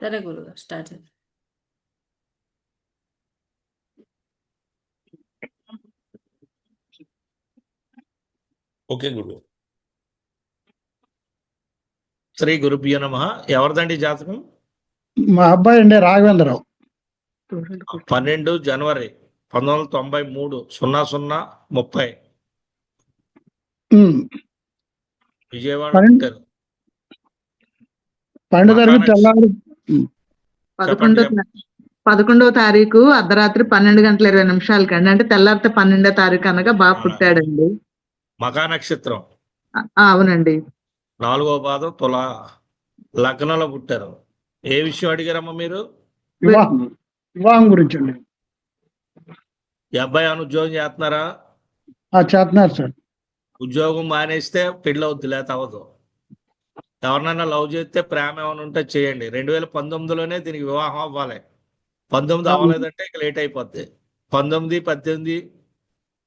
సరే గురుగారు స్టార్ట్ చేయండి. ఓకే గురు. శ్రీ గురుభ్యో నమః. ఎవరిదండి జాతకం? మా అబ్బాయి అండి రాఘవేంద్రరావు. 12 జనవరి 1993 00:30 ఉమ్. విజయవాడ పన్నెండు పుట్టారు. తారీఖు మకానక్ష తెల్లారి చెప్పండి. 11వ తారీఖు అర్ధరాత్రి 12:20 అంటే తెల్లారితే 12వ తారీఖు అనగా బాగా పుట్టాడండి. మకా నక్షత్రం అవునండి. 4వ పాదం తులా లగ్నంలో పుట్టారు. ఏ విషయం అడిగారమ్మా మీరు? వివాహం గురించి అండి. ఈ అబ్బాయి అని ఉద్యోగం చేస్తున్నారా? చేస్తున్నారు సార్. ఉద్యోగం మానేస్తే పెళ్ళి అవుద్ది, లేత అవ్వదు. ఎవరినైనా లవ్ చేస్తే ప్రేమ ఏమైనా ఉంటే చేయండి. 2019లోనే దీనికి వివాహం అవ్వాలి. 19 అవ్వలేదంటే ఇక లేట్ అయిపోద్ది. 19, 18,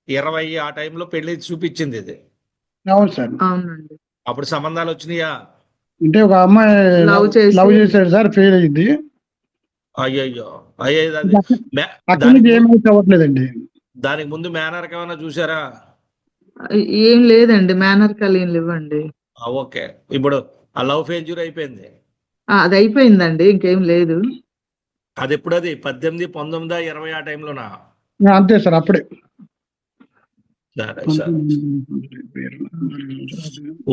20 ఆ టైంలో పెళ్లి చూపించింది ఇది. అవును సార్. అవునండి. అప్పుడు సంబంధాలు వచ్చినాయా? అంటే ఒక అమ్మాయి లవ్ చేశాడు సార్, ఫెయిల్ అయ్యింది. అయ్యయ్యో అయ్యేది అది. అక్కడి నుంచి ఏమైతే అవ్వట్లేదండి. దానికి ముందు మేనర్కి ఏమైనా చూసారా? ఏం లేదండి, మేనర్ కలిగిన ఇవ్వండి. ఓకే. ఇప్పుడు ఆ లవ్ ఫెయిల్యూర్ అయిపోయింది. అది అయిపోయిందండి, ఇంకేం లేదు. అది ఎప్పుడు? అది 18, 19, 20 ఆ టైంలోనా? అంతే సార్, అప్పుడే. సరే సరే.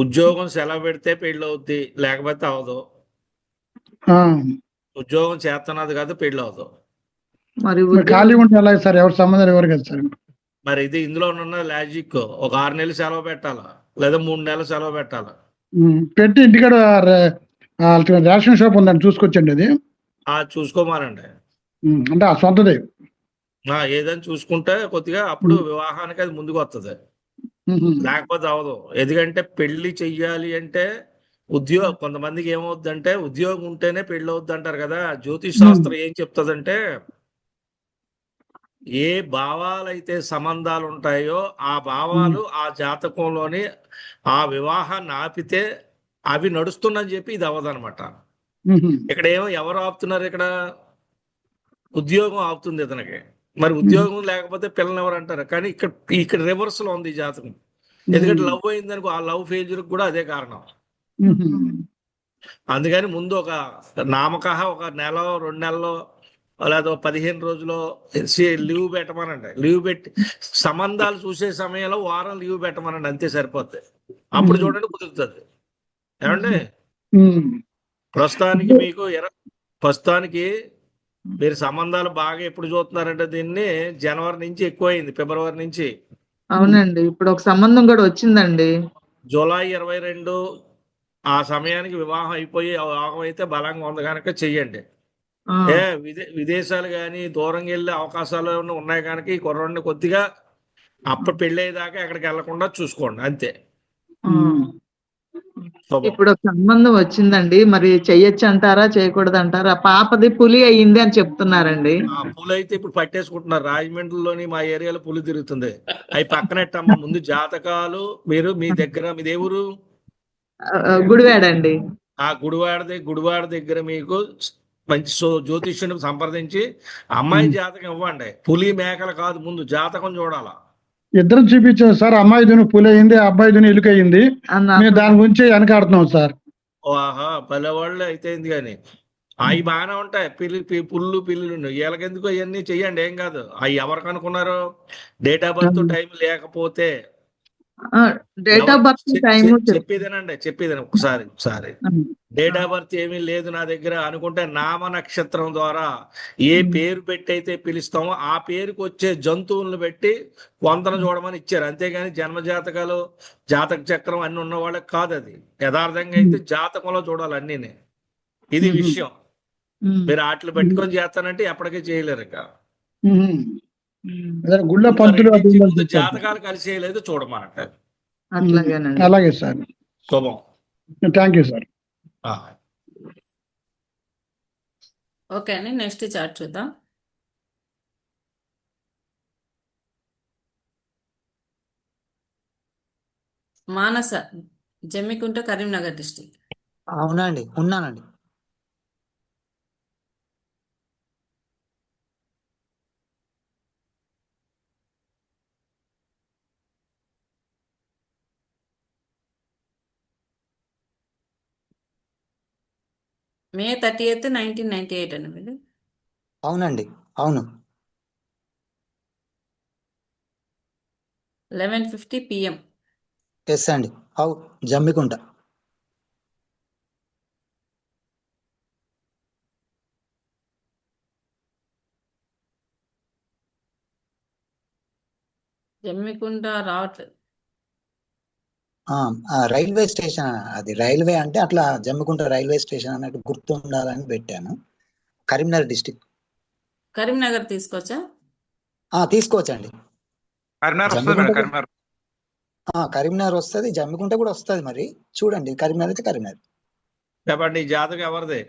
ఉద్యోగం సెలవు పెడితే పెళ్ళి అవుద్ది, లేకపోతే అవదు. ఉద్యోగం చేస్తున్నది కాదు, పెళ్ళి అవదు. మరి ఖాళీ ఉంటే అలాగే సార్, ఎవరు సంబంధాలు ఎవరు కదా సార్. మరి ఇది ఇందులో ఉన్న లాజిక్. ఒక 6 నెలలు సెలవు పెట్టాలా, లేదా 3 నెలలు సెలవు పెట్టాలా? పెట్టి ఇంటికాడ రేషన్ షాప్ ఉందండి, చూసుకొచ్చండి. అది చూసుకోమానండి. అంటే ఆ సొంతదే. ఏదని చూసుకుంటే కొద్దిగా అప్పుడు వివాహానికి అది ముందుకు వస్తుంది. లేకపోతే అవదు. ఎందుకంటే పెళ్లి చెయ్యాలి అంటే కొంతమందికి ఏమవుద్దంటే ఉద్యోగం ఉంటేనే పెళ్లి అవుద్ది అంటారు కదా. జ్యోతిష్ శాస్త్రం ఏం చెప్తుందంటే, ఏ భావాలైతే సంబంధాలు ఉంటాయో ఆ భావాలు ఆ జాతకంలోని ఆ వివాహాన్ని ఆపితే అవి నడుస్తుందని చెప్పి ఇది అవ్వదనమాట. ఇక్కడ ఎవరు ఆపుతున్నారు? ఇక్కడ ఉద్యోగం ఆపుతుంది ఇతనికి. మరి ఉద్యోగం లేకపోతే పిల్లలు ఎవరు అంటారు. కానీ ఇక్కడ రివర్స్ లో ఉంది ఈ జాతకం. ఎందుకంటే లవ్ అయిందనుకో, ఆ లవ్ ఫెయిల్యూర్ కూడా అదే కారణం. అందుకని ముందు ఒక నామకహ ఒక నెల 2 నెలల్లో లేదా 15 రోజుల్లో లీవ్ పెట్టమనండి. లీవ్ పెట్టి సంబంధాలు చూసే సమయంలో వారం లీవ్ పెట్టమనండి, అంతే సరిపోద్ది. అప్పుడు చూడండి కుదురుతుంది. ఏమండి? ప్రస్తుతానికి మీరు సంబంధాలు బాగా ఎప్పుడు చూస్తున్నారంటే దీన్ని జనవరి నుంచి ఎక్కువైంది, ఫిబ్రవరి నుంచి. అవునండి, ఇప్పుడు ఒక సంబంధం కూడా వచ్చిందండి. జూలై 22 ఆ సమయానికి వివాహం అయిపోయి వివాహం అయితే బలంగా ఉంది కనుక చెయ్యండి. విదేశాలు కానీ దూరంగా వెళ్ళే అవకాశాలు ఉన్నాయి కనుక ఈ కుర్రాడిని కొద్దిగా పెళ్ళి అయ్యేదాకా ఎక్కడికి వెళ్లకుండా చూసుకోండి, అంతే. ఇప్పుడు ఒక సంబంధం వచ్చిందండి, మరి చెయ్యొచ్చు అంటారా, చేయకూడదు అంటారా? పాపది పులి అయ్యింది అని చెప్తున్నారండి. పులి అయితే ఇప్పుడు పట్టేసుకుంటున్నారు. రాజమండ్రిలోని మా ఏరియాలో పులి తిరుగుతుంది. అవి పక్కనెట్టమ్మా. ముందు జాతకాలు మీరు మీ దగ్గర, మీది ఏ ఊరు? గుడివాడండి. ఆ గుడివాడ దగ్గర మీకు మంచి జ్యోతిష్యుని సంప్రదించి అమ్మాయి జాతకం ఇవ్వండి. పులి మేకలు కాదు, ముందు జాతకం చూడాలా. ఇద్దరం చూపించాం సార్. అమ్మాయి దుని పులి అయింది, అబ్బాయి దుని ఎలుక అయింది. మేము దాని గురించి వెనకాడుతున్నాం సార్. ఓహా, పల్లెవాళ్ళు అయితే కానీ అవి బాగానే ఉంటాయి. పుల్లు పిల్లులు వీళ్ళకెందుకు అవన్నీ చెయ్యండి, ఏం కాదు. అవి ఎవరికి అనుకున్నారు? డేట్ ఆఫ్ బర్త్ టైం లేకపోతే డేట్ ఆఫ్ బర్త్ టైం చెప్పేదేనండి ఒకసారి డేట్ ఆఫ్ బర్త్ ఏమీ లేదు నా దగ్గర అనుకుంటే నామ నక్షత్రం ద్వారా ఏ పేరు పెట్టి అయితే పిలుస్తామో ఆ పేరుకి వచ్చే జంతువులను పెట్టి వంతన చూడమని ఇచ్చారు. అంతేగాని జన్మ జాతకాలు, జాతక చక్రం అన్ని ఉన్న వాళ్ళకి కాదు. అది యథార్థంగా అయితే జాతకంలో చూడాలి అన్నీ. ఇది విషయం. మీరు వాటిని పెట్టుకొని చేస్తానంటే ఎప్పటికీ చేయలేరు. ఇక ముందు జాతకాలు కలిసి చేయలేదు చూడమనంటే. అలాగే సార్. శుభం. Thank you sir. ఓకే అండి, నెక్స్ట్ చార్ట్ చూద్దాం. మానస, జమ్మికుంట, కరీంనగర్ డిస్టిక్. అవునండి, ఉన్నానండి. మే 30th 1998 అండి మీరు. అవునండి, అవును. 11:50 PM. ఎస్ అండి. జమ్మికుంట. జమ్మికుంట రావట్లేదు. రైల్వే స్టేషన్, అది రైల్వే అంటే అట్లా జమ్మికుంట రైల్వే స్టేషన్ అన్నట్టు గుర్తు ఉండాలని పెట్టాను. కరీంనగర్ డిస్టిక్. కరీంనగర్ తీసుకొచ్చా. తీసుకోవచ్చండి. కరీంనగర్ వస్తుంది జమ్మికుంట మేడం, కరీంనగర్. కరీంనగర్ వస్తుంది, జమ్మికుంట కూడా వస్తుంది. మరి చూడండి, కరీంనగర్ అయితే కరీంనగర్. చెప్పండి, ఈ జాతకం ఎవరిది?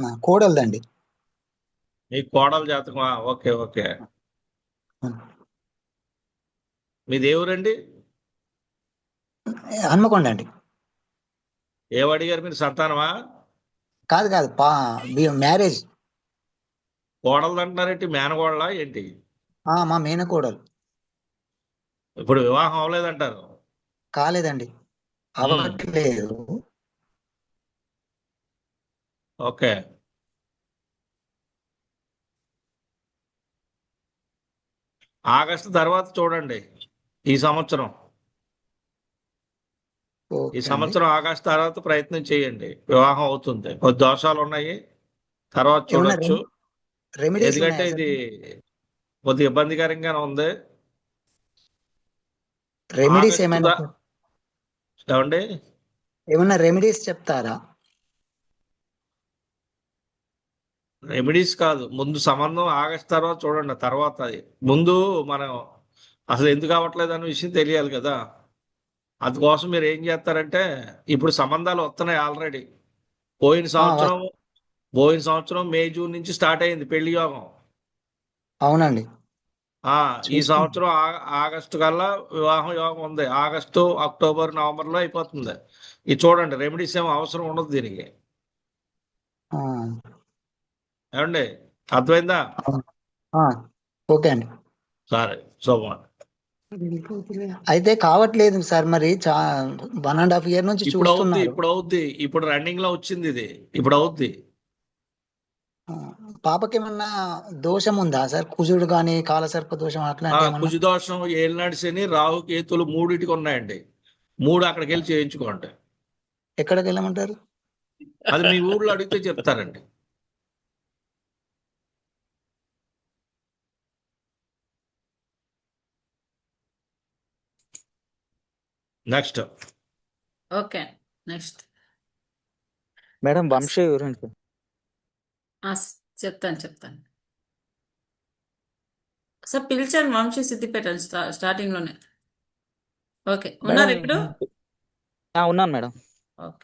మా కోడలదండి. మీ కోడల జాతకమా? Okay okay. మీ దేవురండి? హన్మకొండ అండి. ఏమడిగారు మీరు? సంతానమా? కాదు కాదు, మ్యారేజ్. కోడలు అంటున్నారేంటి? మేనకోడలా ఏంటి? మా మేనకోడలు. ఇప్పుడు వివాహం అవ్వలేదంటారు. కాలేదండి, అవ్వట్లేదు. ఓకే. ఆగస్టు తర్వాత చూడండి. ఈ సంవత్సరం ఓకే అండి. ఆగస్టు తర్వాత ప్రయత్నం చేయండి, వివాహం అవుతుంది. కొద్ది దోషాలు ఉన్నాయి, తర్వాత ఏమన్నా చూడొచ్చు. రెమెడీస్ ఎందుకంటే ఉన్నాయా ఇది సార్? కొద్దిగా ఇబ్బందికరంగానే ఉంది. రెమెడీస్ ఆగస్టు ఏమైనా ఏమండి? ఏమన్నా రెమెడీస్ చెప్తారా? రెమెడీస్ కాదు, ముందు సంబంధం ఆగస్టు తర్వాత చూడండి. తర్వాత అది ముందు మనం అసలు ఎందుకు అవ్వట్లేదు అనే విషయం తెలియాలి కదా. అందుకోసం మీరు ఏం చేస్తారంటే, ఇప్పుడు సంబంధాలు వస్తున్నాయి ఆల్రెడీ. పోయిన సంవత్సరం పోయిన సంవత్సరం మే జూన్ నుంచి స్టార్ట్ అయింది పెళ్లి యోగం. అవునండి, ఈ సంవత్సరం ఆగస్టు కల్లా వివాహం యోగం ఉంది. ఆగస్టు, అక్టోబర్, నవంబర్లో అయిపోతుంది. ఇది చూడండి, రెమెడీస్ ఏమో అవసరం ఉండదు దీనికి. ఏమండి, అర్థమైందా? ఓకే అండి. సరే, శుభం. అయితే కావట్లేదు సార్, మరి 1.5 year నుంచి ఇప్పుడు అవుద్ది, చూస్తున్నారు. ఇప్పుడు అవుద్ది. ఇప్పుడు రన్నింగ్ లో వచ్చింది ఇది, ఇప్పుడు అవుద్ది. పాపకి ఏమన్నా దోషం ఉందా సార్? కుజుడు గాని కాలసర్ప దోషం అట్లాంటి ఏమన్నా? కుజదోషం, ఏలినాటి శని, రాహు కేతులు మూడింటికి ఉన్నాయండి. 3 అక్కడికి వెళ్ళి చేయించుకోండి. ఎక్కడికి వెళ్ళమంటారు? అది మీ ఊర్లో అడిగితే చెప్తారండి. Next. Okay, next. Madam Vamshi గురించి చెప్తాను. సార్ పిలిచాను వంశీ సిద్దిపేట స్టార్టింగ్ లోనే. ఓకే, ఉన్నారు మేడం, ఇప్పుడు? ఉన్నాను మేడం. ఓకే.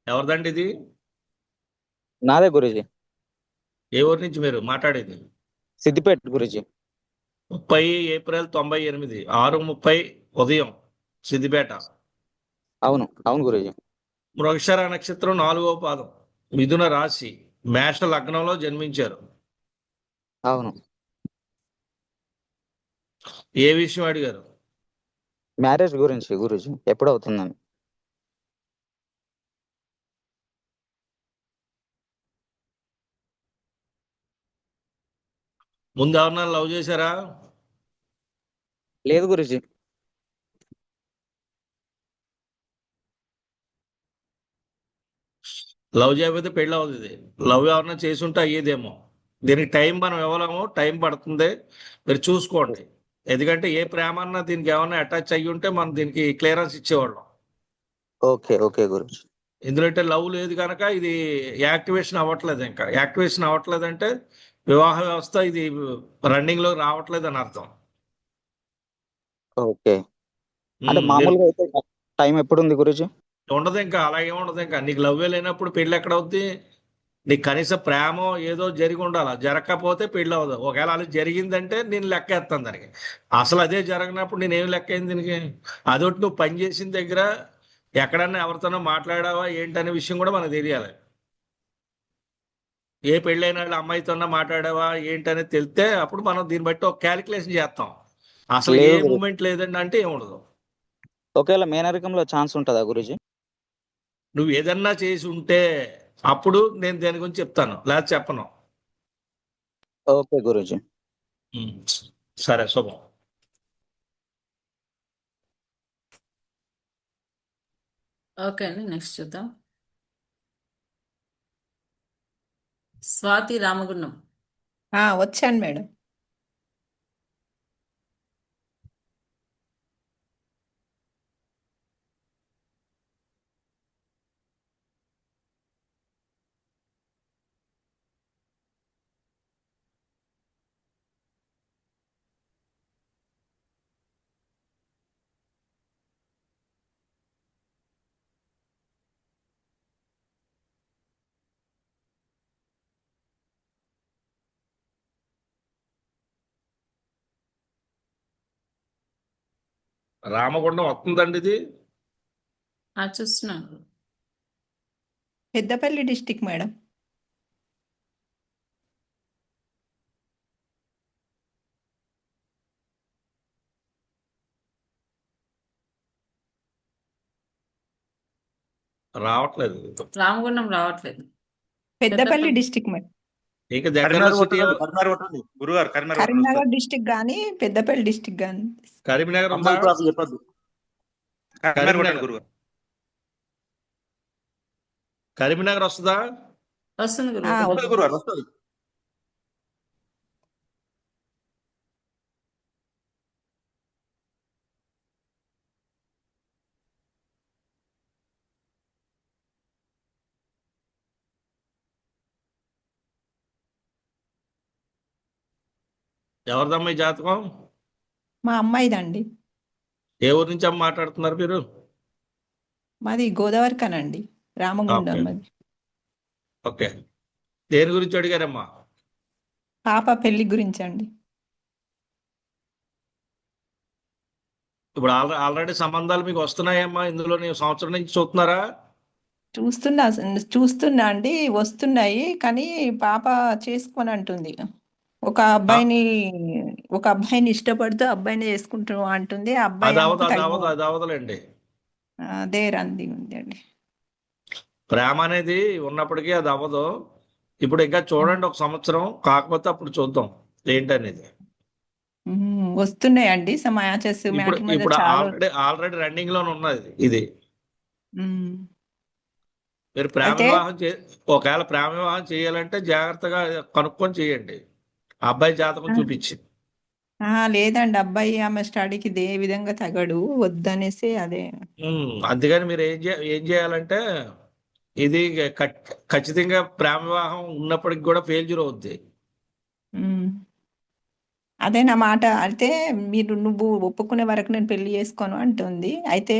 ఎవరిదండి ఇది? నాదే గురూజీ. ఏ ఊరు నుంచి మీరు మాట్లాడేది? సిద్దిపేట గురూజీ. 30 ఏప్రిల్ 98, 6:30 ఉదయం, సిద్దిపేట. అవును అవును గురూజీ. మృగశిర నక్షత్రం 4వ పాదం, మిథున రాశి, మేష లగ్నంలో జన్మించారు. అవును. ఏ విషయం అడిగారు? మ్యారేజ్ గురించి గురూజీ, ఎప్పుడు అవుతుందని. ముందు ఎవరన్నా లవ్ చేశారా? లేదు గురూజీ. లవ్ చేయకపోతే పెళ్ళి అవుతుంది. లవ్ ఎవరన్నా చేసి ఉంటే అయ్యేదేమో. దీనికి టైం మనం ఇవ్వలేము, టైం పడుతుంది. మీరు చూసుకోండి. ఎందుకంటే ఏ ప్రేమ అన్నా దీనికి ఏమన్నా అటాచ్ అయ్యి ఉంటే మనం దీనికి క్లియరెన్స్ ఇచ్చేవాళ్ళం. ఓకే ఓకే గురూజీ. ఎందుకంటే లవ్ లేదు కనుక ఇది యాక్టివేషన్ అవ్వట్లేదు. ఇంకా యాక్టివేషన్ అవ్వట్లేదు అంటే వివాహ వ్యవస్థ ఇది రన్నింగ్ లో రావట్లేదు అని అర్థం. ఓకే. అంటే మీరు మామూలుగా అయితే టైం ఎప్పుడు ఉంది గురూజీ? ఉండదు ఇంకా, అలాగే ఉండదు ఇంకా. నీకు లవ్వే లేనప్పుడు పెళ్ళి ఎక్కడ అవుద్ది? నీకు కనీసం ప్రేమ ఏదో జరిగి ఉండాలి. జరగకపోతే పెళ్ళి అవ్వదు. ఒకవేళ అలా జరిగిందంటే నేను లెక్కేస్తాను దానికి. అసలు అదే జరగనప్పుడు నేనేం లెక్క అయింది దీనికి? అదొకటి నువ్వు పని చేసిన దగ్గర ఎక్కడన్నా ఎవరితోనో మాట్లాడావా ఏంటనే విషయం కూడా మనకు తెలియాలి. ఏ పెళ్ళైన వాళ్ళ అమ్మాయితోన్నా మాట్లాడావా ఏంటనేది తెలిస్తే అప్పుడు మనం దీన్ని బట్టి ఒక క్యాలిక్యులేషన్ చేస్తాం. అసలు ఏ లేదు గురూజీ. మూమెంట్ లేదండి అంటే ఏముండదు. ఒకవేళ మేనరికంలో ఛాన్స్ ఉంటుందా గురూజీ? నువ్వు ఏదన్నా చేసి ఉంటే అప్పుడు నేను దేని గురించి చెప్తాను, లేదా చెప్పను. ఓకే గురూజీ. ఉమ్. సరే, శుభం. ఓకే అండి, నెక్స్ట్ చూద్దాం. స్వాతి రామగుండం. వచ్చాను మేడం. రామగుండం వస్తుందండి ఇది? చూస్తున్నాను. Peddapalli district madam. రావట్లేదు. రామగుండం రావట్లేదు. Peddapalli district madam. ఇక దగ్గరలో కరీంనగర్ సిటీ కొట్టండి, కరీంనగర్ కొట్టండి గురుగారు, కరీంనగర్ కొట్టండి కరీంనగర్ వస్తుంది. డిస్టిక్ గానీ పెద్దపల్లి డిస్టిక్ గానీ. కరీంనగర్ ఉందా? అమ్మాయి క్లాస్ చెప్పద్దు. కరీంనగర్ కొట్టండి కరీంనగర్. గురుగారు. కరీంనగర్ వస్తుందా? వస్తుంది గురు. వస్తుంది గురుగారు, వస్తుంది. ఎవరిదమ్మా ఈ జాతకం? మా అమ్మాయిదండి. ఏ ఊరు నుంచి అమ్మ మాట్లాడుతున్నారు మీరు? మాది గోదావరికనండి, రామగుండం. ఓకే. మాది ఓకే. దేని గురించి అడిగారమ్మా? పాప పెళ్లి గురించి అండి. ఇప్పుడు ఆల్రెడీ సంబంధాలు మీకు వస్తున్నాయమ్మా? ఇందులో నేను సంవత్సరం నుంచి చూస్తున్నారా? చూస్తున్నా అండి, వస్తున్నాయి. కానీ పాప చేసుకొని అంటుంది. ఒక అబ్బాయిని ఇష్టపడుతూ అబ్బాయిని చేసుకుంటూ అంటుంది. ఆ అబ్బాయి అది అవదు, ఆమెకు అది అవదు, అది అవదులేండి. అదే రంది ఉంది అండి. ప్రేమ అనేది ఉన్నప్పటికీ అది అవ్వదు. ఇప్పుడు ఇంకా చూడండి, ఒక సంవత్సరం కాకపోతే అప్పుడు చూద్దాం ఏంటనేది. వస్తున్నాయండి మ్యాచెస్, ఇప్పుడు మ్యాట్రిమోనిలో ఇప్పుడు చాలా. ఆల్రెడీ రన్నింగ్ లోనే ఉన్నది ఇది. ఉమ్. మీరు ప్రేమ అయితే వివాహం ఒకవేళ ప్రేమ వివాహం చేయాలంటే జాగ్రత్తగా కనుక్కొని చేయండి, ఆ అబ్బాయి జాతకం చూపించి. లేదండి, అబ్బాయి ఆమె స్టడీకి ఏ విధంగా తగడు, వద్దనేసి అదే. అందుకని మీరు ఏం చేయాలంటే ఇది ఖచ్చితంగా ప్రేమ వివాహం ఉన్నప్పటికి కూడా ఫెయిల్యూర్ అవుద్ది. ఉమ్. అదే నా మాట. అయితే నువ్వు ఒప్పుకునే వరకు నేను పెళ్లి చేసుకోను అంటుంది. అయితే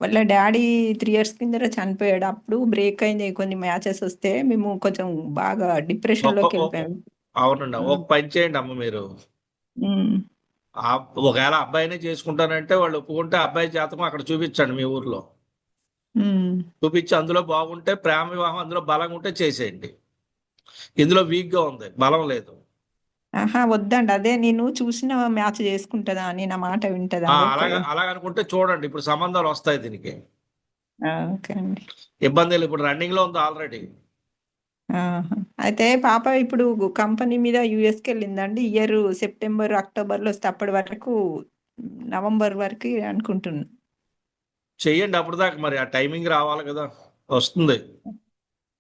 వాళ్ళ డాడీ 3 years కింద చనిపోయాడు. అప్పుడు బ్రేక్ అయింది, కొన్ని మ్యాచెస్ వస్తే మేము కొంచెం బాగా డిప్రెషన్లోకి వెళ్ళిపోయాము. అవునండి. ఒక పని చేయండి అమ్మ, మీరు ఉమ్. ఒకవేళ అబ్బాయినే చేసుకుంటానంటే వాళ్ళు ఒప్పుకుంటే అబ్బాయి జాతకం అక్కడ చూపించండి మీ ఊర్లో. ఉమ్. చూపించి అందులో బాగుంటే ప్రేమ వివాహం, అందులో బలంగా ఉంటే చేసేయండి. ఇందులో వీక్ గా ఉంది, బలం లేదు. వద్దండి, అదే నేను చూసిన మ్యాచ్ చేసుకుంటుందా అని, నా మాట వింటదా అలాగనుకుంటే చూడండి, ఇప్పుడు సంబంధాలు వస్తాయి దీనికి. ఓకే అండి. ఇబ్బంది లేదు, ఇప్పుడు రన్నింగ్ లో ఉంది ఆల్రెడీ. అయితే పాప ఇప్పుడు కంపెనీ మీద యుఎస్కి వెళ్ళిందండి. ఇయర్ సెప్టెంబర్ అక్టోబర్లో వస్తే అప్పటి వరకు, నవంబర్ వరకు అనుకుంటున్నా. చెయ్యండి అప్పుడు దాకా, మరి ఆ టైమింగ్ రావాలి కదా, వస్తుంది.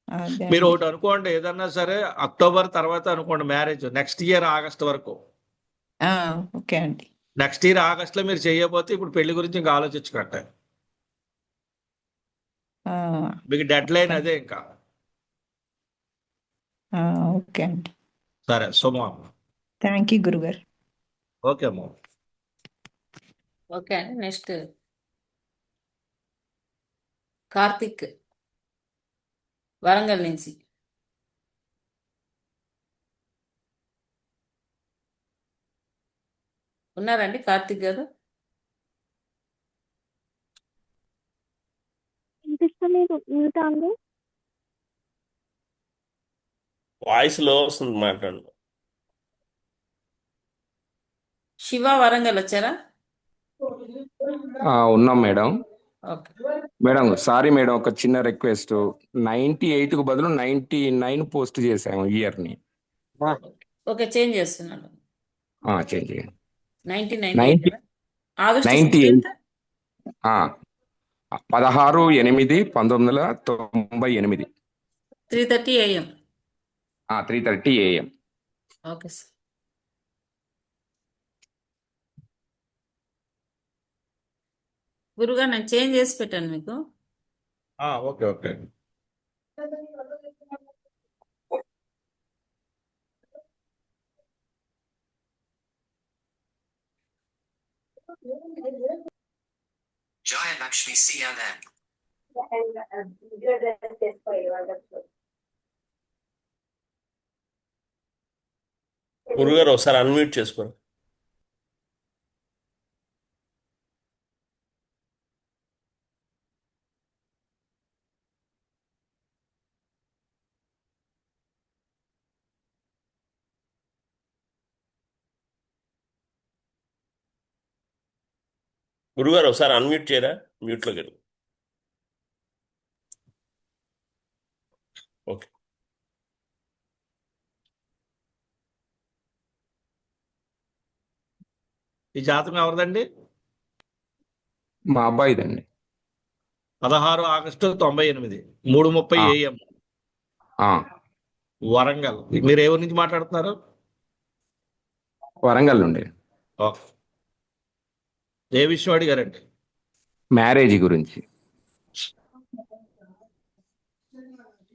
అదే మీరు అండి. ఒకటి అనుకోండి, ఏదన్నా సరే అక్టోబర్ తర్వాత అనుకోండి మ్యారేజ్, నెక్స్ట్ ఇయర్ ఆగస్ట్ వరకు. ఓకే అండి. నెక్స్ట్ ఇయర్ ఆగస్ట్ లో మీరు చేయకపోతే ఇప్పుడు పెళ్లి గురించి ఇంకా ఆలోచించుకుంటే మీకు డెడ్ లైన్ అదే ఇంకా. ఓకే అండి. సరే, శుభం. థ్యాంక్ యూ గురుగారు. ఓకే అమ్మా. ఓకే అండి నెక్స్ట్ కార్తిక్ వరంగల్ నుంచి. ఉన్నారండి కార్తిక్ గారు? వినిపిస్తలేదు, మ్యూట్ అండి. వాయిస్ లో వస్తుంది మాట్లాడు. శివ వరంగల్ వచ్చారా? ఉన్నాం madam. Okay madam sorry madam, ఒక చిన్న రిక్వెస్ట్. 98 కు బదులు 99 పోస్ట్ చేసాము ఇయర్ ని. ఓకే చేంజ్ చేస్తున్నాను. చేంజ్ చేయండి. 1998 August 98 16th 16/8/1998. 3:30 AM. 3:30 AM. Okay sir. గురుగా నేను చేంజ్ చేసి పెట్టాను మీకు. Okay okay. Jayalakshmi CNN. గురుగారు ఒకసారి అన్మ్యూట్ చేసుకోండి. గురుగారు ఒకసారి అన్మ్యూట్ చేయరా, మ్యూట్లోకి వెళ్ళి. ఓకే. ఈ జాతకం ఎవరిదండి? మా అబ్బాయిదండి. 16 ఆగస్టు 98, 3:30 AM, వరంగల్. మీరు ఏ ఊరు నుంచి మాట్లాడుతున్నారు? వరంగల్ నుండి. ఓకే. ఏ విషయం అడిగారండి? మ్యారేజ్ గురించి.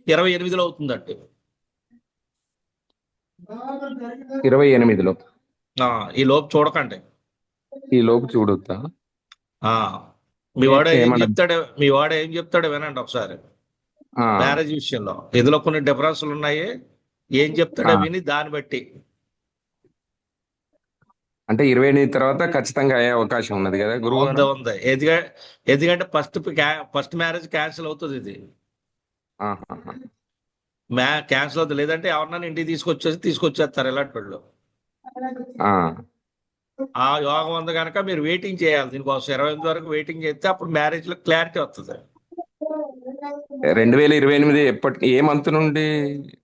28లో అవుతుందండి. 28లో. ఈ లోపు చూడకండి. ఈ లోపు చూడొద్దా? మీ వాడు ఏం చెప్తాడో వినండి ఒకసారి. మ్యారేజ్ విషయంలో ఇందులో కొన్ని డిఫరెన్స్లు ఉన్నాయి. ఏం చెప్తాడో విని దాన్ని బట్టి. అంటే 28 తర్వాత ఖచ్చితంగా అయ్యే అవకాశం ఉన్నది కదా గురువు? ఉంది. ఎందుకంటే ఫస్ట్ మ్యారేజ్ క్యాన్సిల్ అవుతుంది. ఇది క్యాన్సిల్ అవుతుంది. లేదంటే ఎవరినైనా ఇంటికి తీసుకొచ్చేస్తారు ఇలాంటి వాళ్ళు. ఆ యోగం ఉంది కనుక మీరు వెయిటింగ్ చేయాలి దీనికోసం. 28 వరకు వెయిటింగ్ చేస్తే అప్పుడు మ్యారేజ్ లో క్లారిటీ వస్తుంది. 2028 ఏ మంత్ నుండి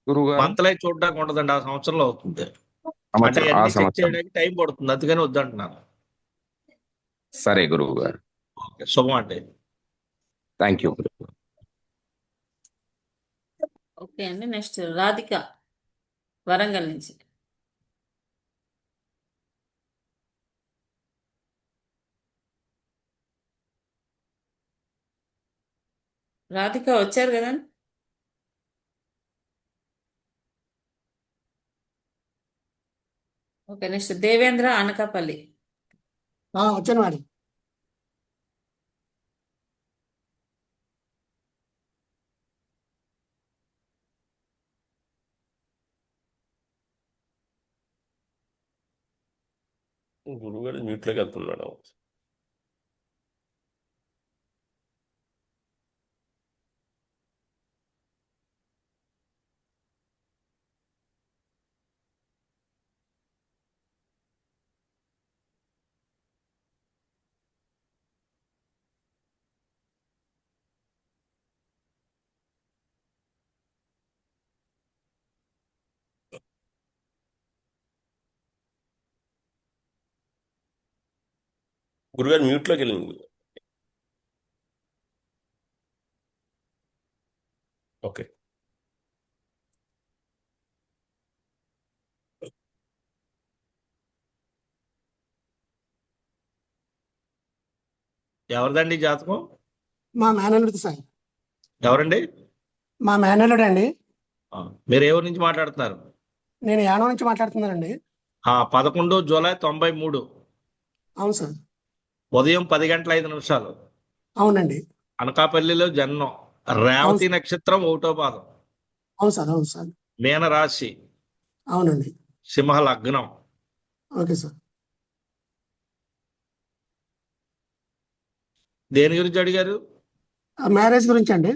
గురువు? మంత్లై చూడడానికి ఉండదండి, ఆ సంవత్సరంలో అవుతుంది. అంటే అన్ని చెక్ చేయడానికి టైం పడుతుంది, అందుకని వద్దంటున్నాను. సరే గురువు గారు. ఓకే, శుభం అండి. థ్యాంక్ యూ గురువు. ఓకే అండి నెక్స్ట్ రాధిక వరంగల్ నుంచి. రాధిక వచ్చారు కదా? Okay next Devendra Anakapalli. వచ్చాను మరి. గురుగారు మ్యూట్లోకి వెళ్తున్నాడు. గురుగారు మ్యూట్లోకి వెళ్ళింది. ఓకే. ఎవరిదండి జాతకం? మా మేనల్లుడు సార్. ఎవరండి? మా మేనల్లుడు అండి. మీరు ఎవరి నుంచి మాట్లాడుతున్నారు? నేను యానం నుంచి మాట్లాడుతున్నానండి. 11 జూలై 93. అవును సార్. ఉదయం 10:05. అవునండి. అనకాపల్లిలో జన్మం. అవును రేవతి సార్. నక్షత్రం 1వ పాదం. అవును సార్. అవును సార్. మీన రాశి, అవునండి. సింహ లగ్నం. Okay sir. దేని గురించి అడిగారు? మ్యారేజ్ గురించి అండి.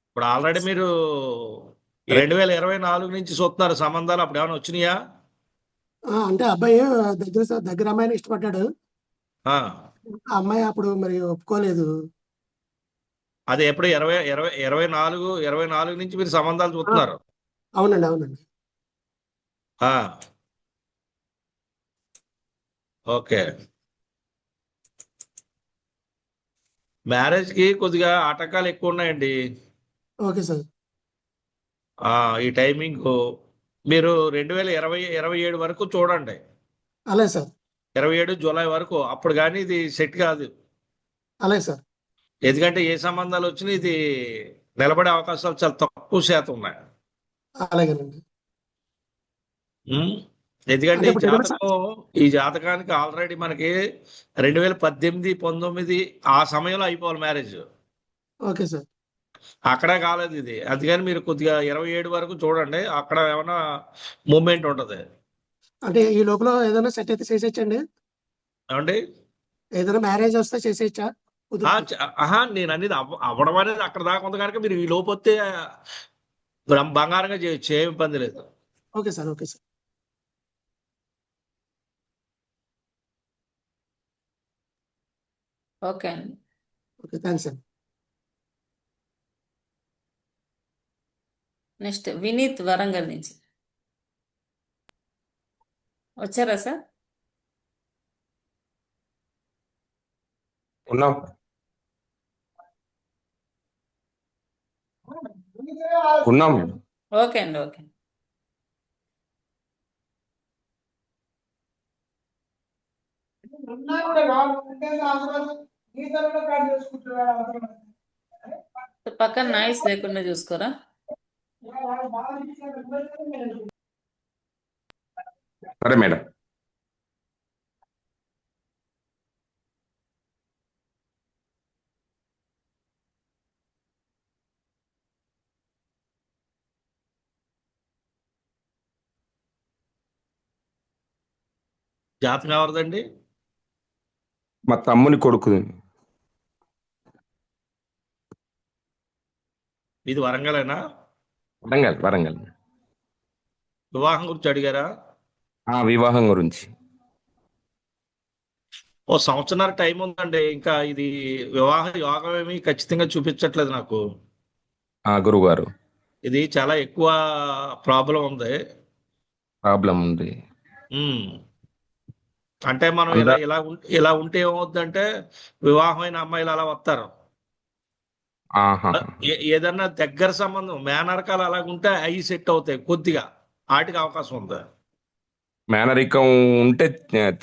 ఇప్పుడు ఆల్రెడీ మీరు 2024 నుంచి చూస్తున్నారు సంబంధాలు, అప్పుడు ఏమైనా వచ్చినాయా? అంటే అబ్బాయి దగ్గర అమ్మాయిని ఇష్టపడ్డాడు. ఆ, ఆ అమ్మాయి అప్పుడు మరి ఒప్పుకోలేదు. అది ఎప్పుడు 24 నుంచి మీరు సంబంధాలు ఆ, చూస్తున్నారు. అవునండి. అవునండి. ఆ, ఓకే. మ్యారేజ్ కి కొద్దిగా ఆటంకాలు ఎక్కువ ఉన్నాయండి. Okay sir. ఈ టైమింగ్ మీరు 2027 వరకు చూడండి. అలాగే సార్. 27 జూలై వరకు, అప్పుడు కానీ ఇది సెట్ కాదు. అలాగే సార్. ఎందుకంటే ఏ సంబంధాలు వచ్చినా ఇది నిలబడే అవకాశాలు చాలా తక్కువ శాతం ఉన్నాయి. అలాగేనండి. ఉమ్, ఎందుకంటే అంటే ఇప్పుడు ఏదైనా ఈ జాతకానికి ఆల్రెడీ మనకి 2018, 19 ఆ సమయంలో అయిపోవాలి మ్యారేజ్. Okay sir. అక్కడ కాలేదు ఇది. అందుకని మీరు కొద్దిగా 27 వరకు చూడండి, అక్కడ ఏమైనా మూమెంట్ ఉంటది. అంటే ఈ లోపల ఏదైనా సెట్ అయితే చేసేయచ్చండి. ఏమండి? ఏదైనా మ్యారేజ్ వస్తే చేసేయచ్చా? కుదురుతుంది. నేను అనేది అవ్వడం అనేది అక్కడ దాకా ఉంది కనుక మీరు ఈ లోపొస్తే బంగారంగా చేయొచ్చు, ఏం ఇబ్బంది లేదు. Okay sir. Okay sir. Okay అండి. ఓకే, థ్యాంక్స్ అండి. నెక్స్ట్ వినీత్ వరంగల్ నుంచి వచ్చారా సార్? ఉన్నాం. ఉన్నాం. ఓకే అండి. ఓకే. పక్కన నాయిస్ లేకుండా చూసుకోరా. సరే మేడం. జాతకం ఎవరిదండి? మా తమ్ముని కొడుకు. ఇది వరంగలేనా? వరంగల్. వరంగల్. వివాహం గురించి అడిగారా? వివాహం గురించి. ఓ సంవత్సరాల టైం ఉందండి. ఇంకా ఇది వివాహ యోగం ఏమీ ఖచ్చితంగా చూపించట్లేదు నాకు. గురుగారు. ఇది చాలా ఎక్కువ ప్రాబ్లం ఉంది. ప్రాబ్లం ఉంది. ఉమ్. అంటే మనం అందా ఇలా ఉంటే ఏమవుతుందంటే వివాహమైన అమ్మాయిలు అలా వస్తారు. ఆహా. ఏదన్నా దగ్గర సంబంధం మేనరకాలు అలాగుంటే అవి సెట్ అవుతాయి కొద్దిగా, వాటికి అవకాశం ఉంది. మేనరికం ఉంటే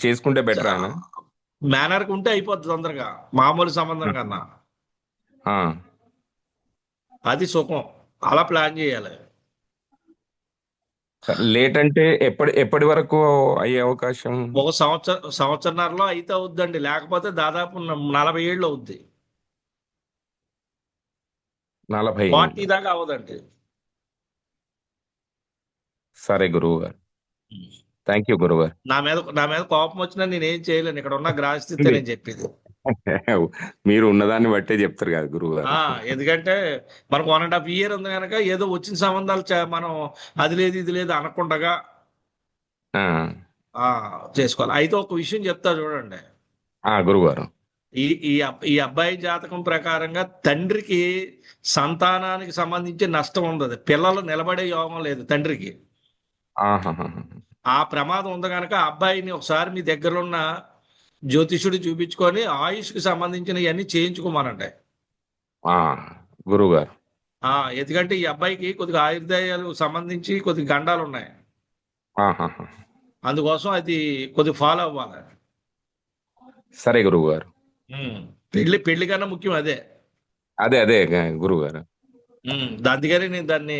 చేసుకుంటే బెటర్ ఆయన. మేనర్కి ఉంటే అయిపోద్ది తొందరగా, మామూలు సంబంధం కన్నా. అది సుఖం, అలా ప్లాన్ చేయాలి. లేట్ అంటే ఎప్పటి వరకు అయ్యే అవకాశం? ఒక సంవత్సరన్నరలో అయితే అవుద్దండి, లేకపోతే దాదాపు 40 ఏళ్ళు అవుద్ది. 40 40 దాకా అవ్వదండి. సరే గురువు గారు. థ్యాంక్ యూ గురువు గారు. నా మీద కోపం వచ్చినా నేనేం చేయలేను. ఇక్కడ ఉన్న గ్రహస్థితి నేను చెప్పేది. మీరు ఉన్నదాన్ని బట్టే చెప్తారు కదా గురువు గారు. ఎందుకంటే మనకు 1.5 year ఉంది కనుక ఏదో వచ్చిన సంబంధాలు మనం అది లేదు ఇది లేదు అనకుండగా చేసుకోవాలి. అయితే ఒక విషయం చెప్తా చూడండి గురుగారు. ఈ అబ్బాయి జాతకం ప్రకారంగా తండ్రికి సంతానానికి సంబంధించి నష్టం ఉంది. పిల్లలు నిలబడే యోగం లేదు తండ్రికి. ఆ ప్రమాదం ఉంది కనుక అబ్బాయిని ఒకసారి మీ దగ్గర ఉన్న జ్యోతిషుడు చూపించుకొని ఆయుష్కి సంబంధించిన ఇవన్నీ చేయించుకోమనండి గురువు గారు. ఎందుకంటే ఈ అబ్బాయికి కొద్దిగా ఆయుర్దాయాలు సంబంధించి కొద్దిగా గండాలు ఉన్నాయి. అందుకోసం అది కొద్దిగా ఫాలో అవ్వాలి. సరే గురువు గారు. పెళ్లి కన్నా ముఖ్యం అదే. అదే గురువు గారు. అందుకని నేను దాన్ని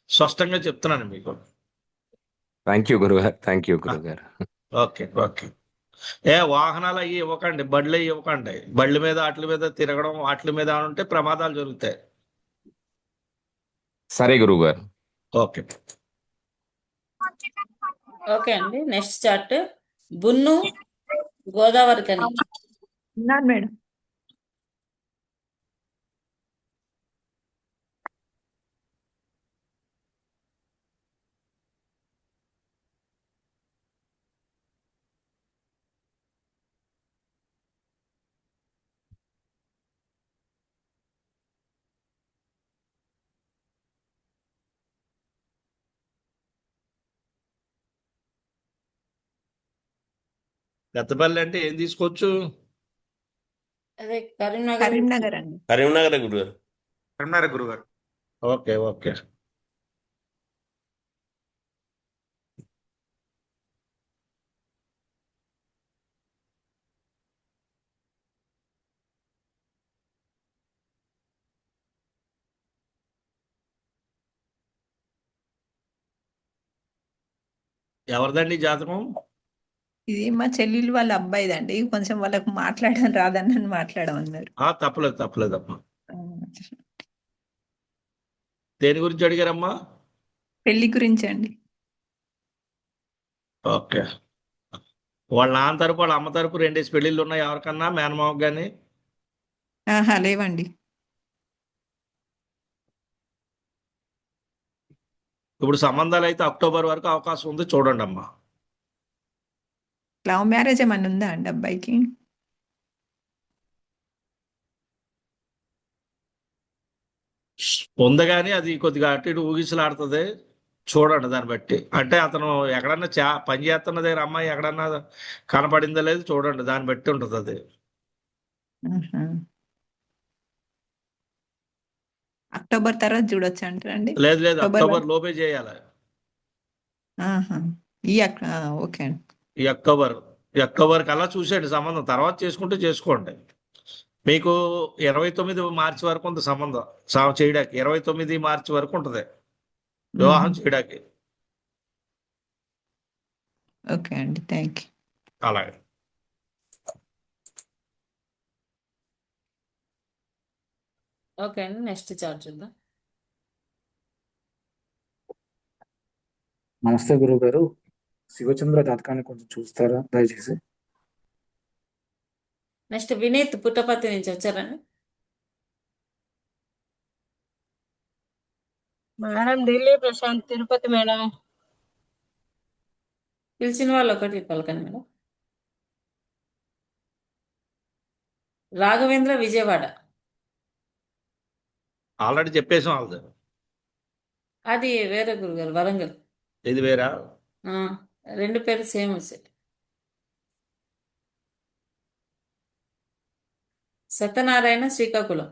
స్పష్టంగా చెప్తున్నాను మీకు. థ్యాంక్ యూ గురువు గారు. థ్యాంక్ యూ గురువు గారు. Okay okay. వాహనాలు అవి ఇవ్వకండి, బళ్ళు అవి ఇవ్వకండి. బళ్ళ మీద వాటి మీద తిరగడం వాటి మీద ఉంటే ప్రమాదాలు జరుగుతాయి. సరే గురువు గారు. ఓకే ఓకే అండి. నెక్స్ట్ చార్ట్ బున్ను గోదావరి కని. ఉన్నాను మేడం. పెద్దపల్లి అంటే ఏం తీసుకోవచ్చు? అదే కరీంనగర్. కరీంనగర్ అండి. కరీంనగర్ గురుగారు. కరీంనగర్ గురుగారు. Okay okay. ఎవరిదండి జాతకం? ఇది మా చెల్లెలు వాళ్ళ అబ్బాయిదండి. కొంచెం వాళ్ళకు మాట్లాడడం రాదని నన్ను మాట్లాడమన్నారు. తప్పలేదు తప్పలేదమ్మా. దేని గురించి అడిగారమ్మా? పెళ్లి గురించి అండి. ఓకే. వాళ్ళ నాన్న తరపు వాళ్ళ అమ్మ తరపు 2 పెళ్ళిళ్ళు ఉన్నాయి ఎవరికన్నా, మేనమావకు కానీ? ఆహా లేవండి. ఇప్పుడు సంబంధాలు అయితే అక్టోబర్ వరకు అవకాశం ఉంది, చూడండి అమ్మా. లవ్ మ్యారేజ్ ఏమన్నా ఉందా అండి అబ్బాయికి? ఉంది కానీ అది కొద్దిగా అటు ఇటు ఊగిసలాడుతుంది, చూడండి దాన్ని బట్టి. అంటే అతను ఎక్కడన్నా పని చేస్తున్న దగ్గర అమ్మాయి ఎక్కడన్నా కనపడిందో లేదు చూడండి, దాన్ని బట్టి ఉంటుంది అది. అక్టోబర్ తర్వాత చూడొచ్చు అంటారండి? లేదు అక్టోబర్ అక్టోబర్ లోపే చేయాలి. ఓకే అండి. ఈ అక్టోబర్ కల్లా చూసేయండి సంబంధం, తర్వాత చేసుకుంటే చేసుకోండి. మీకు 29 మార్చి వరకు ఉంది సంబంధం చేయడానికి. 29 మార్చి వరకు ఉంటుంది వివాహం చేయడానికి. ఓకే అండి. Thank you. అలాగే. ఓకే అండి. నెక్స్ట్ చార్ట్ చూద్దాం. నమస్తే గురువు గారు. శివచంద్ర జాతకాన్ని కొంచెం చూస్తారా దయచేసి? నెక్స్ట్ వినీత్ పుట్టపర్తి నుంచి వచ్చారండి. Madam Delhi Prashanth Tirupati madam. పిలిచిన వాళ్ళు ఒకటి పలకండి మేడం. రాఘవేంద్ర విజయవాడ. ఆల్రెడీ చెప్పేసాం వాళ్ళది. అది వేరే గురుగారు, వరంగల్. ఇది వేరా? 2 పేరు సేమ్ వచ్చాయి. సత్యనారాయణ శ్రీకాకుళం.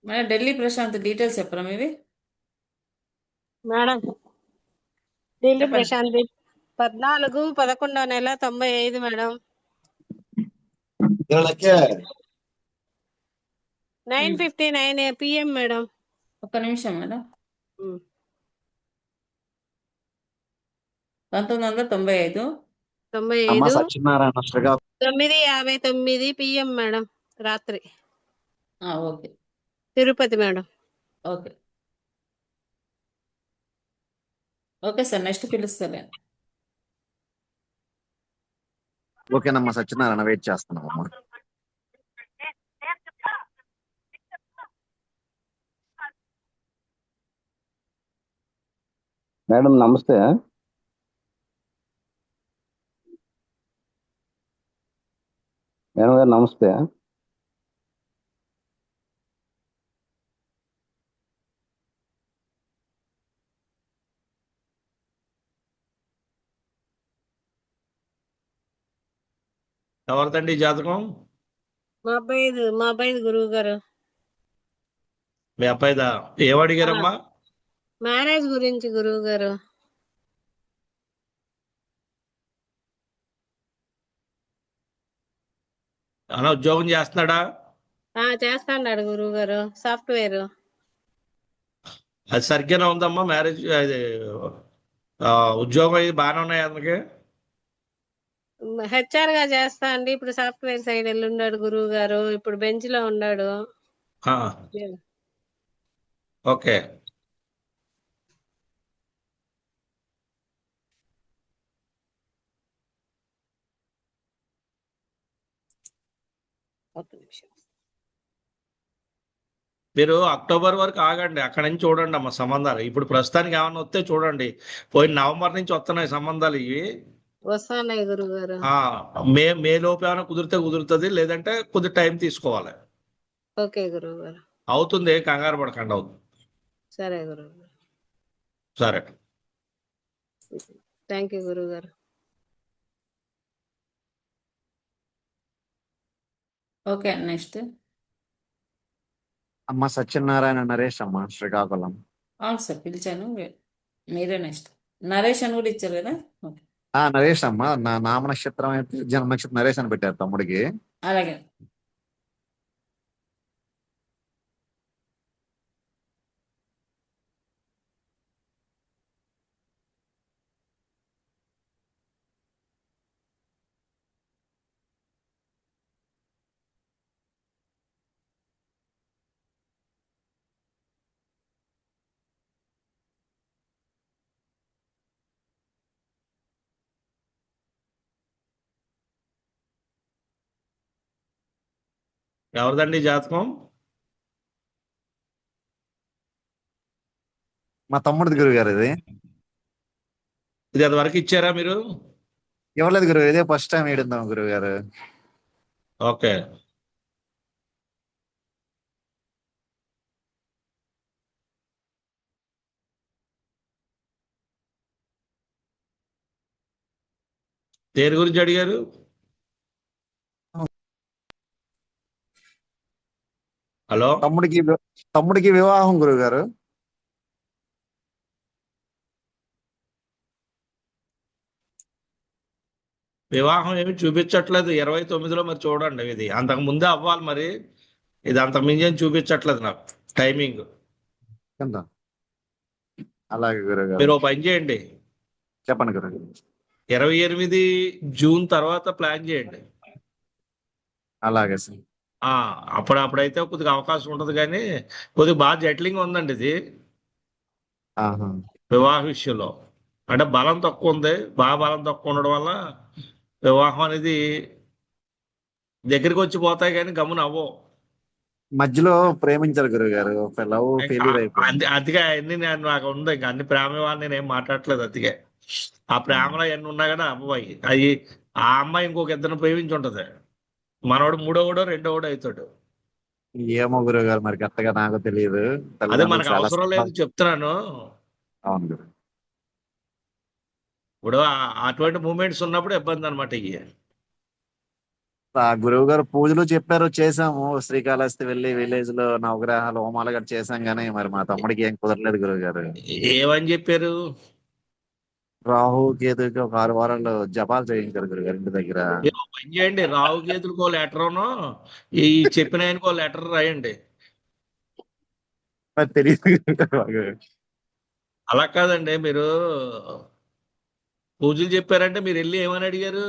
మేడం ఢిల్లీ ప్రశాంత్ డీటెయిల్స్ చెప్పరా ఇవి? మేడం ఢిల్లీ చెప్పండి. ప్రశాంత్ 14/11/95 మేడం. 9:59 PM madam. ఒక్క నిమిషం మేడం. 1995. 9:59 PM మేడం రాత్రి. Okay. Tirupati madam. Okay okay sir. Next పిలుస్తాలే. ఓకేనమ్మా సత్యనారాయణ, వెయిట్ చేస్తున్నామమ్మా. మేడం నమస్తే. మేడం గారు నమస్తే. ఎవరిదండి జాతకం? మా అబ్బాయిది గురువు గారు. మీ అబ్బాయిదా? ఏమడిగారమ్మా? మ్యారేజ్ గురించి గురువు గారు. అలా ఉద్యోగం చేస్తున్నాడా? చేస్తాడు గురువు గారు, సాఫ్ట్వేర్. అది సరిగ్గానే ఉందమ్మా మ్యారేజ్ అది ఉద్యోగం ఇది బాగానే ఉన్నాయి అతనికి. హెచ్ఆర్ గా చేస్తా అండి. ఇప్పుడు సాఫ్ట్వేర్ సైడ్ వెళ్ళున్నాడు గురువు గారు. ఇప్పుడు బెంచ్ లో ఉన్నాడు. ఓకే. ఒక్క నిమిషం. మీరు అక్టోబర్ వరకు ఆగండి, అక్కడి నుంచి చూడండి అమ్మ సంబంధాలు. ఇప్పుడు ప్రస్తుతానికి ఏమన్నా వస్తే చూడండి. పోయిన నవంబర్ నుంచి వస్తున్నాయి సంబంధాలు ఇవి. వస్తున్నాయి గురువు గారు. మే లోపు ఏమైనా కుదిరితే కుదురుతుంది, లేదంటే కొద్ది టైం తీసుకోవాలి. ఓకే గురువు గారు. అవుతుంది, కంగారు పడకండి, అవుతుంది. సరే గురువు గారు. సరే. థ్యాంక్ యూ గురువు గారు. Okay, next. అమ్మ సత్యనారాయణ నరేష్ అమ్మ, శ్రీకాకుళం. అవును సార్, పిలిచాను, మీరే నెక్స్ట్. నరేష్ అని కూడా ఇచ్చారు కదా. ఓకే, నరేష్ అమ్మ, నా నామ నక్షత్రం అయితే జన్మ నక్షత్రం నరేష్ అని పెట్టారు తమ్ముడికి. అలాగే. ఎవరిదండి జాతకం? మా తమ్ముడిది గురువు గారు ఇది. ఇది అది వరకు ఇచ్చారా మీరు? ఇవ్వలేదు గురువు, ఇదే ఫస్ట్ టైం వేడుందాం గురువు గారు. ఓకే. దేని గురించి అడిగారు? హలో, తమ్ముడికి వివాహం గురువు గారు. వివాహం ఏమి చూపించట్లేదు 29లో. మరి చూడండి, ఇది అంతకు ముందే అవ్వాలి, మరి ఇది అంతకు మించి ఏం చూపించట్లేదు నాకు టైమింగ్. అలాగే గురువు గారు. మీరు ఓ పని చేయండి, చెప్పండి గురువు గారు. 28 జూన్ తర్వాత ప్లాన్ చేయండి. అలాగే సార్. అప్పుడైతే కొద్దిగా అవకాశం ఉంటుంది, కానీ కొద్దిగా బాగా జట్లింగ్ ఉందండి ఇది వివాహ విషయంలో. అంటే బలం తక్కువ ఉంది, బాగా బలం తక్కువ ఉండడం వల్ల వివాహం అనేది దగ్గరికి వచ్చి పోతాయి, కానీ గమ్మున అవ్వవు. మధ్యలో ప్రేమించారు గురువు గారు, లవ్ ఫెయిల్యూర్ అయిపోయింది. అందుకే అన్ని నాకు ఉంది, ఇంకా అన్ని ప్రేమ వాళ్ళు నేను ఏం మాట్లాడట్లేదు. అందుకే ఆ ప్రేమలో ఎన్ని ఉన్నా కానీ అబ్బాయి అవి ఆ అమ్మాయి ఇంకొక ఇద్దరిని ప్రేమించి ఉంటది, మనోడు మూడోవాడో రెండోవాడో అవుతాడు. ఏమో గురువు గారు, మరి కరెక్ట్గా నాకు తెలియదు. అదే మనకు అవసరం లేదు చెప్తున్నాను. అవును గురు. ఇప్పుడు అటువంటి మూమెంట్స్ ఉన్నప్పుడు ఇబ్బంది అనమాట. ఇవి ఆ గురువు గారు పూజలు చెప్పారు, చేసాము. శ్రీకాళహస్తి వెళ్ళి విలేజ్ లో నవగ్రహాలు హోమాలు గట్రా చేసాం, గానీ మరి మా తమ్ముడికి ఏం కుదరలేదు గురువు గారు. ఏమని చెప్పారు? రాహు కేతుకి ఒక 6 వారాలు జపాలు చేయించారు గురువు గారు ఇంటి దగ్గర. పని చేయండి, రాహు కేతులకో లెటర్ను ఈ చెప్పిన ఆయనకో లెటర్ రాయండి. తెలియదు. అలా కాదండి, మీరు పూజలు చెప్పారంటే మీరు వెళ్ళి ఏమని అడిగారు?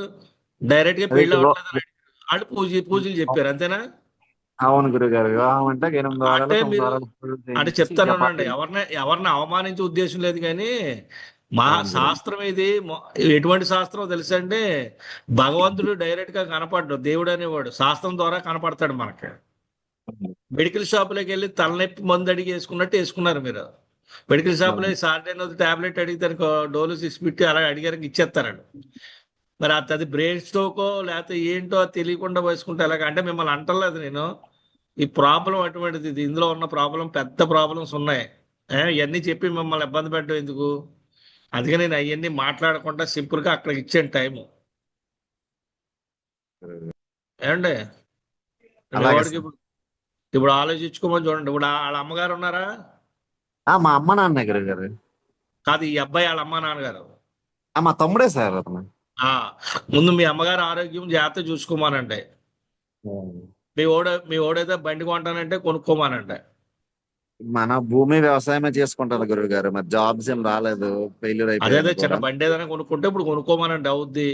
డైరెక్ట్ గా పెళ్లి అవ్వట్లేదు వాళ్ళు పూజలు చెప్పారు, అంతేనా? అవును గురువు గారు. వివాహం అంటే 8 వారాలు అంటే 9 మీరు వారాలు అంటే చెప్తానండి, ఎవరిని అవమానించే ఉద్దేశం లేదు, కానీ మా శాస్త్రం ఇది ఎటువంటి శాస్త్రం తెలుసండి? భగవంతుడు డైరెక్ట్ గా కనపడ్డు, దేవుడు అనేవాడు శాస్త్రం ద్వారా కనపడతాడు మనకి. మెడికల్ షాపులోకి వెళ్ళి తలనొప్పి మందు అడిగి వేసుకున్నట్టు వేసుకున్నారు మీరు. మెడికల్ షాప్లో సార్టైన్ టాబ్లెట్ అడిగితే డోలు 6 పెట్టి అలా అడిగారు, ఇచ్చేస్తారండి. మరి అది బ్రెయిన్ స్ట్రోకో లేకపోతే ఏంటో తెలియకుండా వేసుకుంటే ఎలాగ? అంటే మిమ్మల్ని అంటలేదు నేను, ఈ ప్రాబ్లం అటువంటిది. ఇది ఇందులో ఉన్న ప్రాబ్లం, పెద్ద ప్రాబ్లమ్స్ ఉన్నాయి. ఇవన్నీ చెప్పి మిమ్మల్ని ఇబ్బంది పెట్టడం ఎందుకు? అందుకే నేను అవన్నీ మాట్లాడకుండా సింపుల్గా అక్కడికి ఇచ్చాను టైము. ఏమండి వాడికి ఇప్పుడు ఆలోచించుకోమని చూడండి. ఇప్పుడు వాళ్ళ అమ్మగారు ఉన్నారా? మా అమ్మ నాన్నే గురుగారు. కాదు ఈ అబ్బాయి వాళ్ళ అమ్మా నాన్నగారు. మా తమ్ముడే సార్ అతను. ఆ ముందు మీ అమ్మగారు ఆరోగ్యం జాగ్రత్త చూసుకోమానంటే, మీ ఓడైతే బండి కొంటానంటే కొనుక్కోమానంటే. మన భూమి వ్యవసాయమే చేసుకుంటాను గురువు గారు. మరి జాబ్స్ ఏం రాలేదు, ఫెయిల్యూర్ అదే అయిపోయింది చిన్న కూడా. బండి ఏదైనా కొనుక్కుంటే ఇప్పుడు కొనుక్కోమానంటే అవుద్ది.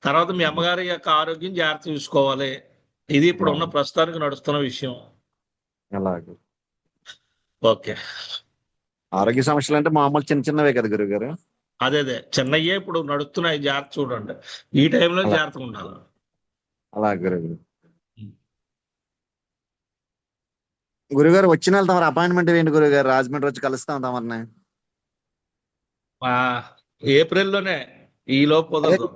తర్వాత మీ అమ్మగారి యొక్క ఆరోగ్యం జాగ్రత్త చూసుకోవాలి. ఇది ఇప్పుడు ఉన్న ప్రస్తుతానికి నడుస్తున్న విషయం. అలాగే. ఓకే. ఆరోగ్య సమస్యలు అంటే మామూలు చిన్న చిన్నవే కదా గురువు గారు. అదే చిన్నయ్యే ఇప్పుడు నడుస్తున్నాయి, జాగ్రత్త చూడండి. ఈ టైంలో అలా. జాగ్రత్తగా ఉండాలి. అలా గురువు గారు. గురుగారు వచ్చిన నెల తమరు అపాయింట్మెంట్ ఏంటి గురుగారు? రాజమండ్రి వచ్చి కలుస్తాం తమరిని. ఏప్రిల్లోనే, ఈ లోపు కుదరదు.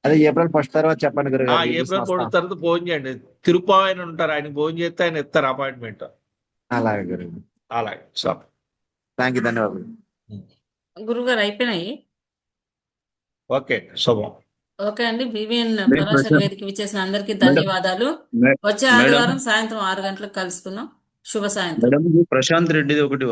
అదే ఏప్రిల్ 1 తర్వాత చెప్పండి గురుగారు. ఏప్రిల్ 1 తర్వాత ఫోన్ చేయండి. తిరుపతి ఆయన ఉంటారు, ఆయన ఫోన్ చేస్తే ఆయన ఇస్తారు అపాయింట్మెంట్. అలాగే గురువు. అలాగే సార్. థ్యాంక్ యూ, ధన్యవాదాలు. గురుగారు అయిపోయినాయి. ఓకే, శుభం. ఓకే అండి. వివిఎన్ పరాశర వేదిక విచ్చేసిన అందరికీ ధన్యవాదాలు. వచ్చే ఆదివారం సాయంత్రం 6 గంటలకు కలుసుకుందాం. శుభ సాయంత్రం. ప్రశాంత్ రెడ్డిది ఒకటి